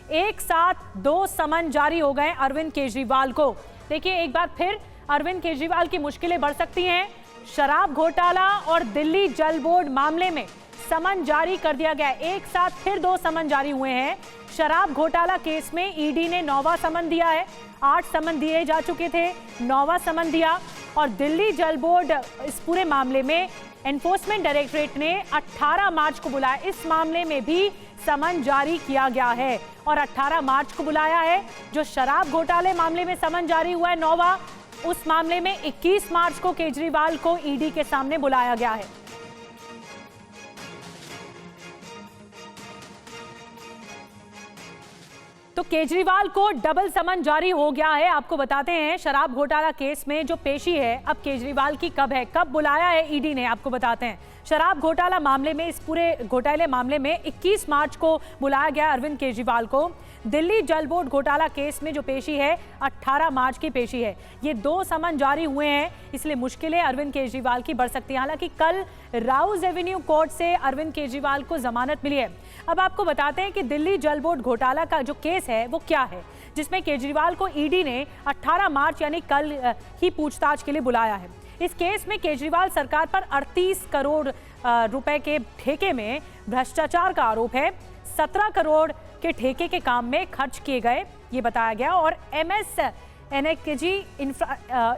एक साथ 2 समन जारी हो गए अरविंद केजरीवाल को। देखिए, एक बार फिर अरविंद केजरीवाल की मुश्किलें बढ़ सकती हैं। शराब घोटाला और दिल्ली जल बोर्ड मामले में समन जारी कर दिया गया। एक साथ फिर 2 समन जारी हुए हैं। शराब घोटाला केस में ईडी ने 9वां समन दिया है। 8 समन दिए जा चुके थे, 9वां समन दिया। और दिल्ली जल बोर्ड इस पूरे मामले में एनफोर्समेंट डायरेक्टरेट ने 18 मार्च को बुलाया। इस मामले में भी समन जारी किया गया है और 18 मार्च को बुलाया है। जो शराब घोटाले मामले में समन जारी हुआ है 9वां, उस मामले में 21 मार्च को केजरीवाल को ईडी के सामने बुलाया गया है। तो केजरीवाल को डबल समन जारी हो गया है। आपको बताते हैं, शराब घोटाला केस में जो पेशी है अब केजरीवाल की कब है, कब बुलाया है ईडी ने, आपको बताते हैं। शराब घोटाला मामले में, इस पूरे घोटाले मामले में 21 मार्च को बुलाया गया अरविंद केजरीवाल को। दिल्ली जल बोर्ड घोटाला केस में जो पेशी है 18 मार्च की पेशी है। ये 2 समन जारी हुए हैं, इसलिए मुश्किलें अरविंद केजरीवाल की बढ़ सकती हैं। हालांकि कल राउज एवेन्यू कोर्ट से अरविंद केजरीवाल को जमानत मिली है। अब आपको बताते हैं कि दिल्ली जल बोर्ड घोटाला का जो केस है वो क्या है, जिसमें केजरीवाल को ईडी ने 18 मार्च यानी कल ही पूछताछ के लिए बुलाया है। इस केस में केजरीवाल सरकार पर 38 करोड़ रुपए के ठेके में भ्रष्टाचार का आरोप है। 17 करोड़ के ठेके के काम में खर्च किए गए, ये बताया गया। और MSNXG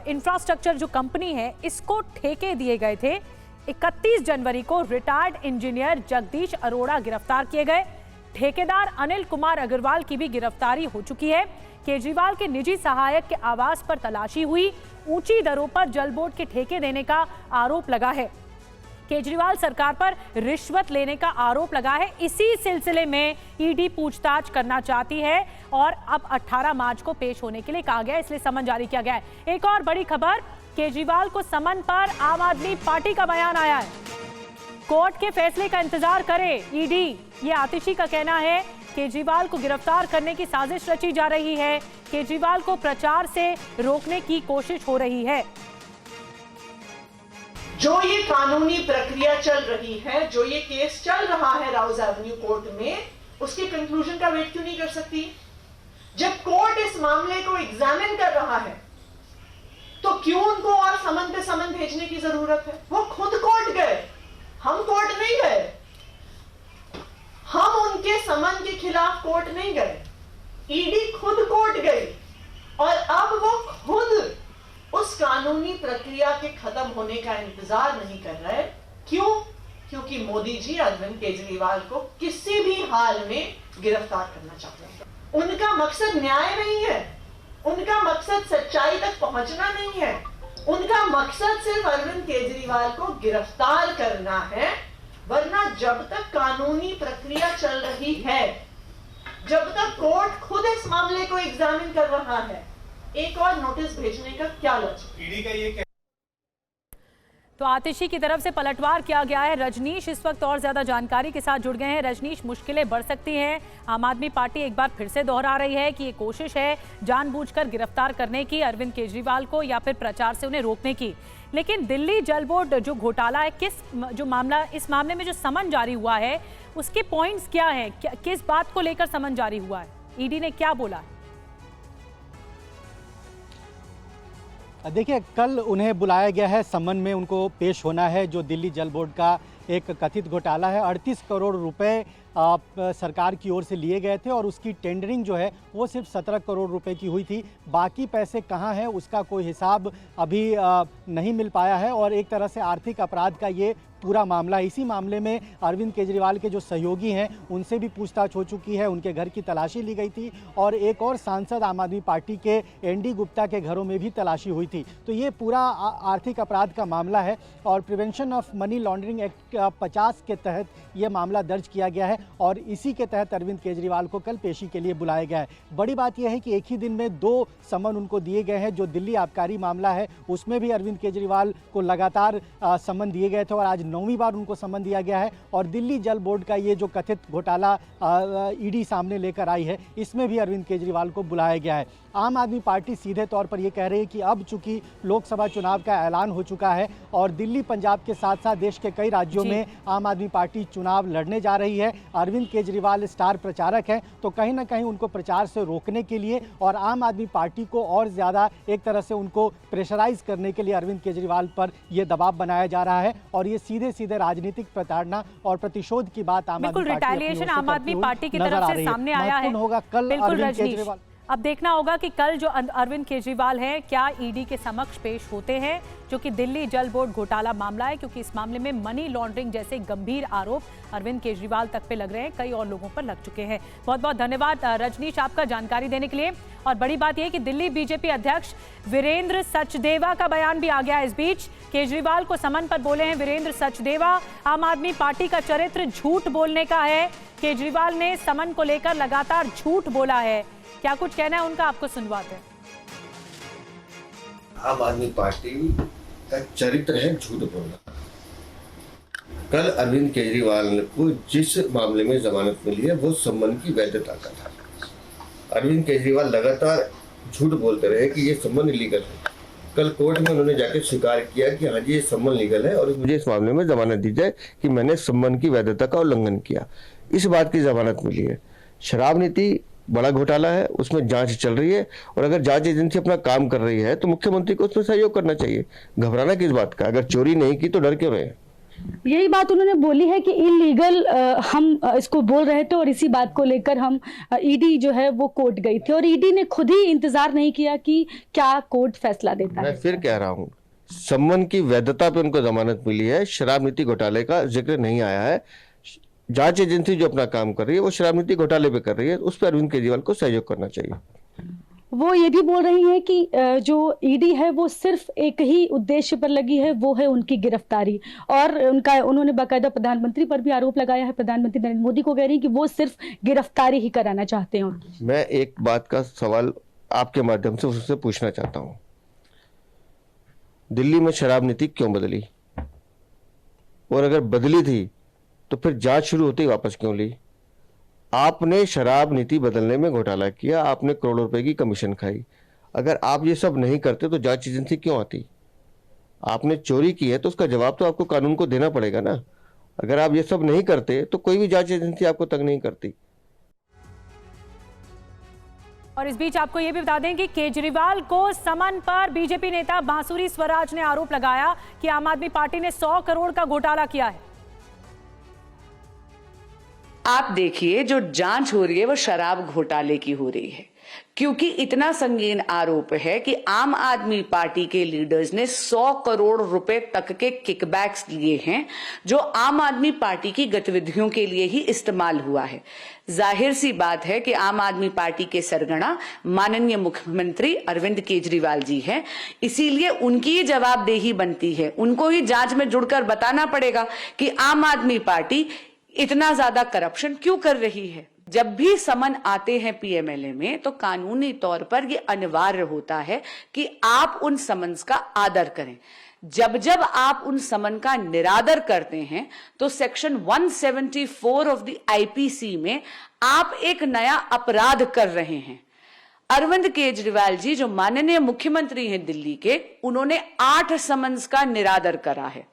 इंफ्रास्ट्रक्चर जो कंपनी है, इसको ठेके दिए गए थे। 31 जनवरी को रिटायर्ड इंजीनियर जगदीश अरोड़ा गिरफ्तार किए गए। ठेकेदार अनिल कुमार अग्रवाल की भी गिरफ्तारी हो चुकी है। केजरीवाल के निजी सहायक के आवास पर तलाशी हुई। ऊंची दरों पर जल बोर्ड के ठेके देने का आरोप लगा है। केजरीवाल सरकार पर रिश्वत लेने का आरोप लगा है। इसी सिलसिले में ईडी पूछताछ करना चाहती है और अब 18 मार्च को पेश होने के लिए कहा गया है, इसलिए समन जारी किया गया है। एक और बड़ी खबर, केजरीवाल को समन पर आम आदमी पार्टी का बयान आया है। कोर्ट के फैसले का इंतजार करे ईडी, ये आतिशी का कहना है। केजरीवाल को गिरफ्तार करने की साजिश रची जा रही है। केजरीवाल को प्रचार से रोकने की कोशिश हो रही है। जो ये कानूनी प्रक्रिया चल रही है, जो ये केस चल रहा है राउज एवेन्यू कोर्ट में, उसके कंक्लूजन का वेट क्यों नहीं कर सकती? जब कोर्ट इस मामले को एग्जामिन कर रहा है तो क्यों उनको और समन पे समन भेजने की जरूरत है? वो खुद कोर्ट गए, हम कोर्ट नहीं गए। हम उनके समन के खिलाफ कोर्ट नहीं गए, ईडी खुद कोर्ट गई। और अब वो खुद उस कानूनी प्रक्रिया के खत्म होने का इंतजार नहीं कर रहे। क्यों? क्योंकि मोदी जी अरविंद केजरीवाल को किसी भी हाल में गिरफ्तार करना चाहते हैं। उनका मकसद न्याय नहीं है, उनका मकसद सच्चाई तक पहुंचना नहीं है, उनका मकसद सिर्फ अरविंद केजरीवाल को गिरफ्तार करना है। वरना जब तक कानूनी प्रक्रिया चल रही है, जब तक कोर्ट खुद इस मामले को एग्जामिन कर रहा है, एक और नोटिस भेजने का क्या लॉजिक? ईडी का ये तो आतिशी की तरफ से पलटवार किया गया है। रजनीश इस वक्त और ज्यादा जानकारी के साथ जुड़ गए हैं। रजनीश, मुश्किलें बढ़ सकती हैं। आम आदमी पार्टी एक बार फिर से दोहरा रही है कि ये कोशिश है जानबूझकर गिरफ्तार करने की अरविंद केजरीवाल को, या फिर प्रचार से उन्हें रोकने की। लेकिन दिल्ली जल बोर्ड जो घोटाला है, जो मामला, इस मामले में जो समन जारी हुआ है, उसके पॉइंट्स क्या है, किस बात को लेकर समन जारी हुआ है, ईडी ने क्या बोला है? देखिए, कल उन्हें बुलाया गया है, समन में उनको पेश होना है। जो दिल्ली जल बोर्ड का एक कथित घोटाला है, 38 करोड़ रुपए सरकार की ओर से लिए गए थे और उसकी टेंडरिंग जो है वो सिर्फ 17 करोड़ रुपए की हुई थी। बाकी पैसे कहाँ हैं उसका कोई हिसाब अभी नहीं मिल पाया है और एक तरह से आर्थिक अपराध का ये पूरा मामला। इसी मामले में अरविंद केजरीवाल के जो सहयोगी हैं उनसे भी पूछताछ हो चुकी है, उनके घर की तलाशी ली गई थी और एक और सांसद आम आदमी पार्टी के एनडी गुप्ता के घरों में भी तलाशी हुई थी। तो ये पूरा आर्थिक अपराध का मामला है और prevention of money laundering act 50 के तहत ये मामला दर्ज किया गया है और इसी के तहत अरविंद केजरीवाल को कल पेशी के लिए बुलाया गया है। बड़ी बात यह है कि एक ही दिन में 2 समन उनको दिए गए हैं। जो दिल्ली आबकारी मामला है उसमें भी अरविंद केजरीवाल को लगातार समन दिए गए थे और आज 9वीं बार उनको समन दिया गया है। और दिल्ली जल बोर्ड का ये जो कथित घोटाला ईडी सामने लेकर आई है, इसमें भी अरविंद केजरीवाल को बुलाया गया है। आम आदमी पार्टी सीधे तौर पर ये कह रही है कि अब चूंकि लोकसभा चुनाव का ऐलान हो चुका है और दिल्ली, पंजाब के साथ साथ देश के कई राज्यों में आम आदमी पार्टी चुनाव लड़ने जा रही है, अरविंद केजरीवाल स्टार प्रचारक हैं, तो कहीं ना कहीं उनको प्रचार से रोकने के लिए और आम आदमी पार्टी को और ज़्यादा एक तरह से उनको प्रेशराइज करने के लिए अरविंद केजरीवाल पर यह दबाव बनाया जा रहा है। और ये सीधे सीधे राजनीतिक प्रताड़ना और प्रतिशोध की बात आम आदमी पार्टी की तरफ से सामने आया है। होगा कल अरविंद केजरीवाल। अब देखना होगा कि कल जो अरविंद केजरीवाल हैं क्या ईडी के समक्ष पेश होते हैं, जो कि दिल्ली जल बोर्ड घोटाला मामला है, क्योंकि इस मामले में मनी लॉन्ड्रिंग जैसे गंभीर आरोप अरविंद केजरीवाल तक पे लग रहे हैं, कई और लोगों पर लग चुके हैं। बहुत बहुत धन्यवाद रजनीश आपका जानकारी देने के लिए। और बड़ी बात यह कि दिल्ली बीजेपी अध्यक्ष वीरेंद्र सचदेवा का बयान भी आ गया। इस बीच केजरीवाल को समन पर बोले हैं वीरेंद्र सचदेवा। आम आदमी पार्टी का चरित्र झूठ बोलने का है। केजरीवाल ने समन को लेकर लगातार झूठ बोला है। क्या कुछ कहना है उनका, आपको सुनवाते हैं। आम आदमी पार्टी का चरित्र है झूठ बोलना। कल अरविंद केजरीवाल को जिस मामले में जमानत मिली है वो सम्मन की वैधता का था। अरविंद केजरीवाल लगातार झूठ बोलते रहे कि ये सम्मन इलीगल है। कल कोर्ट में उन्होंने जाकर स्वीकार किया कि हाँ जी ये सम्मन लीगल है और मुझे इस मामले में जमानत दी जाए कि मैंने सम्मन की वैधता का उल्लंघन किया। इस बात की जमानत मिली है। शराब नीति बड़ा घोटाला है, उसमें जांच चल रही है और अगर जांच एजेंसी अपना काम कर रही है तो मुख्यमंत्री को उसमें सहयोग करना चाहिए। घबराना किस बात का? अगर चोरी नहीं की तो डर क्यों रहे? यही बात उन्होंने बोली है कि इलीगल हम इसको बोल रहे थे और इसी बात को लेकर हम ईडी जो है वो कोर्ट गई थी और ईडी ने खुद ही इंतजार नहीं किया कि क्या कोर्ट फैसला देता है। मैं फिर कह रहा हूँ, सम्मन की वैधता पे उनको जमानत मिली है, शराब नीति घोटाले का जिक्र नहीं आया है। जांच एजेंसी जो अपना काम कर रही है वो शराब नीति घोटाले पे कर रही है, उस पर अरविंद केजरीवाल को सहयोग करना चाहिए। वो ये भी बोल रही हैं कि जो ईडी है वो सिर्फ एक ही उद्देश्य पर लगी है, वो है उनकी गिरफ्तारी। और उन्होंने बाकायदा प्रधानमंत्री पर भी आरोप लगाया है। प्रधानमंत्री नरेंद्र मोदी को कह रही है कि वो सिर्फ गिरफ्तारी ही कराना चाहते हैं। मैं एक बात का सवाल आपके माध्यम से उससे पूछना चाहता हूँ, दिल्ली में शराब नीति क्यों बदली? और अगर बदली थी तो फिर जांच शुरू होते ही वापस क्यों ली? आपने शराब नीति बदलने में घोटाला किया, आपने करोड़ों रुपए की कमीशन खाई। अगर आप ये सब नहीं करते तो जांच एजेंसी क्यों आती? आपने चोरी की है तो उसका जवाब तो आपको कानून को देना पड़ेगा ना। अगर आप ये सब नहीं करते तो कोई भी जांच एजेंसी आपको तंग नहीं करती। और इस बीच आपको यह भी बता दें कि केजरीवाल को समन पर बीजेपी नेता बांसुरी स्वराज ने आरोप लगाया कि आम आदमी पार्टी ने 100 करोड़ का घोटाला किया है। आप देखिए, जो जांच हो रही है वो शराब घोटाले की हो रही है, क्योंकि इतना संगीन आरोप है कि आम आदमी पार्टी के लीडर्स ने 100 करोड़ रुपए तक के किकबैक्स लिए हैं, जो आम आदमी पार्टी की गतिविधियों के लिए ही इस्तेमाल हुआ है। जाहिर सी बात है कि आम आदमी पार्टी के सरगना माननीय मुख्यमंत्री अरविंद केजरीवाल जी हैं, इसीलिए उनकी ही जवाबदेही बनती है। उनको ही जांच में जुड़कर बताना पड़ेगा कि आम आदमी पार्टी इतना ज्यादा करप्शन क्यों कर रही है। जब भी समन आते हैं पीएमएलए में तो कानूनी तौर पर यह अनिवार्य होता है कि आप उन समन्स का आदर करें। जब जब आप उन समन का निरादर करते हैं तो सेक्शन 174 ऑफ द आईपीसी में आप एक नया अपराध कर रहे हैं। अरविंद केजरीवाल जी जो माननीय मुख्यमंत्री हैं दिल्ली के, उन्होंने 8 समन्स का निरादर करा है।